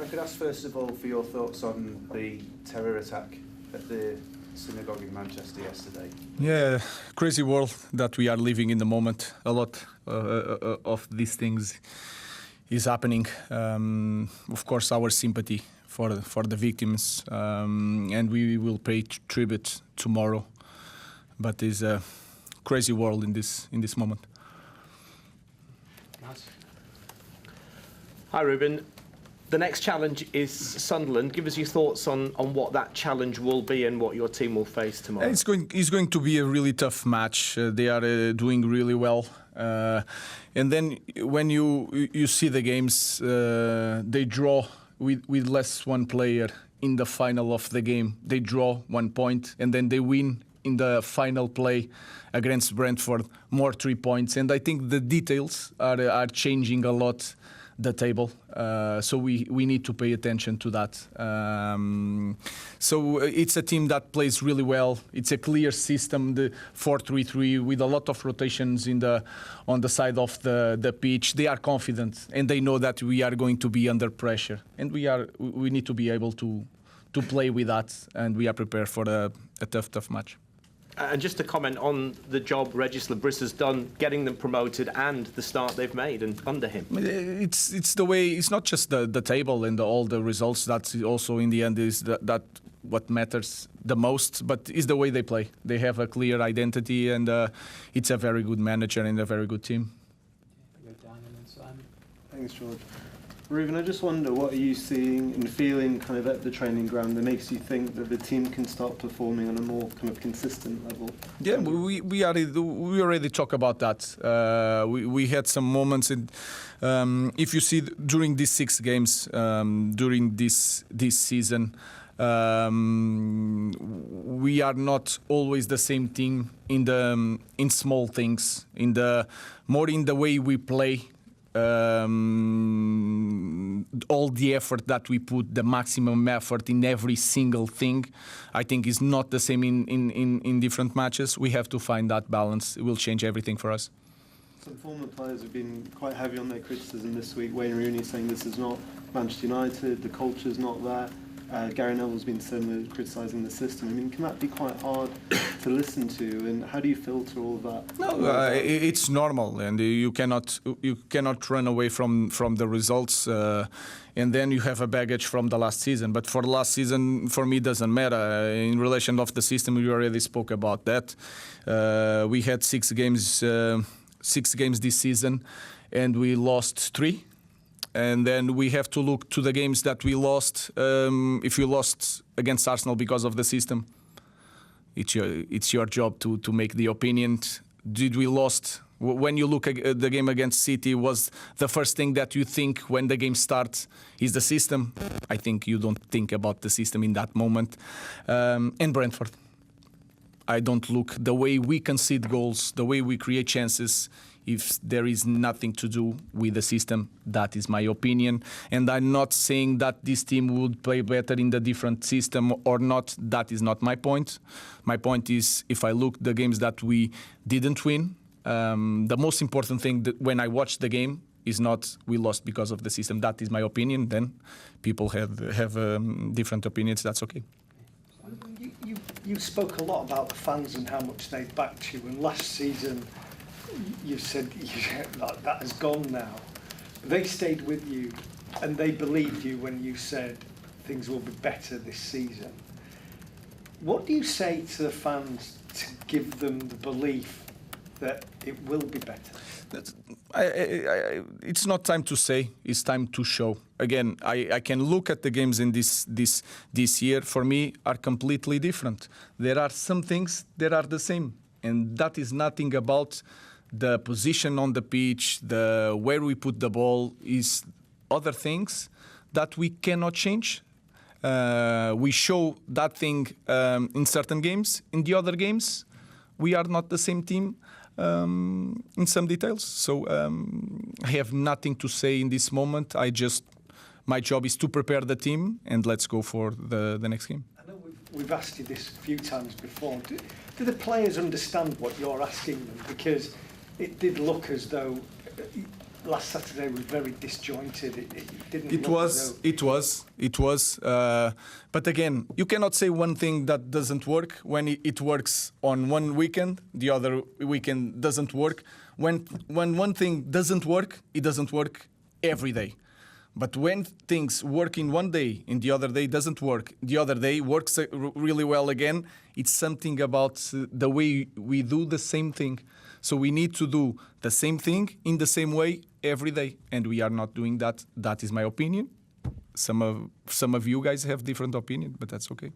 could ask first of all for your thoughts on the terror attack at the synagogue in Manchester yesterday. Yeah, crazy world that we are living in the moment. A lot of these things is happening. Of course, our sympathy for the victims, and we will pay tribute tomorrow. But it's a crazy world in this moment. Hi, Rúben. The next challenge is Sunderland. Give us your thoughts on what that challenge will be and what your team will face tomorrow. It's going to be a really tough match. They are doing really well. And then when you see the games, they draw with less one player in the final of the game. They draw 1 point and then they win in the final play against Brentford, more 3 points. And I think the details are changing a lot the table, so we need to pay attention to that. So it's a team that plays really well. It's a clear system, the 4-3-3, with a lot of rotations on the side of the pitch. They are confident and they know that we are going to be under pressure, and we need to be able to play with that, and we are prepared for a tough match. And just to comment on the job Regis Le Bris has done, getting them promoted and the start they've made and under him. It's the way. It's not just the table and all the results. That's also in the end is that what matters the most. But it's the way they play. They have a clear identity, and it's a very good manager and a very good team. Thanks, George. Rúben, I just wonder, what are you seeing and feeling kind of at the training ground that makes you think that the team can start performing on a more kind of consistent level? Yeah, we already talk about that. We had some moments, in, if you see during these 6 games, during this season, we are not always the same team in small things, more in the way we play. All the effort that we put, the maximum effort in every single thing, I think is not the same in different matches. We have to find that balance. It will change everything for us. Some former players have been quite heavy on their criticism this week. Wayne Rooney saying this is not Manchester United, the culture's not there. Gary Neville's been similar, criticising the system. I mean, can that be quite hard to listen to? And how do you filter all of that? No, it's normal, and you cannot run away from the results. And then you have a baggage from the last season. But for the last season, for me, it doesn't matter. In relation of the system, we already spoke about that. We had 6 games this season, and we lost 3. And then we have to look to the games that we lost. If you lost against Arsenal because of the system, it's your job to make the opinion. Did we lost? When you look at the game against City, was the first thing that you think when the game starts is the system? I think you don't think about the system in that moment. And Brentford, I don't look the way we concede goals, the way we create chances. If there is nothing to do with the system, that is my opinion. And I'm not saying that this team would play better in the different system or not. That is not my point. My point is, if I look the games that we didn't win, the most important thing that when I watch the game is not we lost because of the system. That is my opinion. Then people have different opinions. That's okay. You spoke a lot about the fans and how much they backed you, and last season you said that has gone now. They stayed with you and they believed you when you said things will be better this season. What do you say to the fans to give them the belief that it will be better? It's not time to say, it's time to show. Again, I can look at the games in this year, for me, are completely different. There are some things that are the same, and that is nothing about the position on the pitch, where we put the ball, is other things that we cannot change. We show that thing in certain games. In the other games, we are not the same team in some details. So I have nothing to say in this moment. My job is to prepare the team, and let's go for the next game. I know we've asked you this a few times before. Do the players understand what you're asking them? Because it did look as though last Saturday was very disjointed. It didn't. It look was, as it was. But again, you cannot say one thing that doesn't work when it works on one weekend, the other weekend doesn't work. When one thing doesn't work, it doesn't work every day. But when things work in one day and the other day doesn't work, the other day works really well again, it's something about the way we do the same thing. So we need to do the same thing in the same way every day, and we are not doing that. That is my opinion. Some of you guys have different opinion, but that's okay.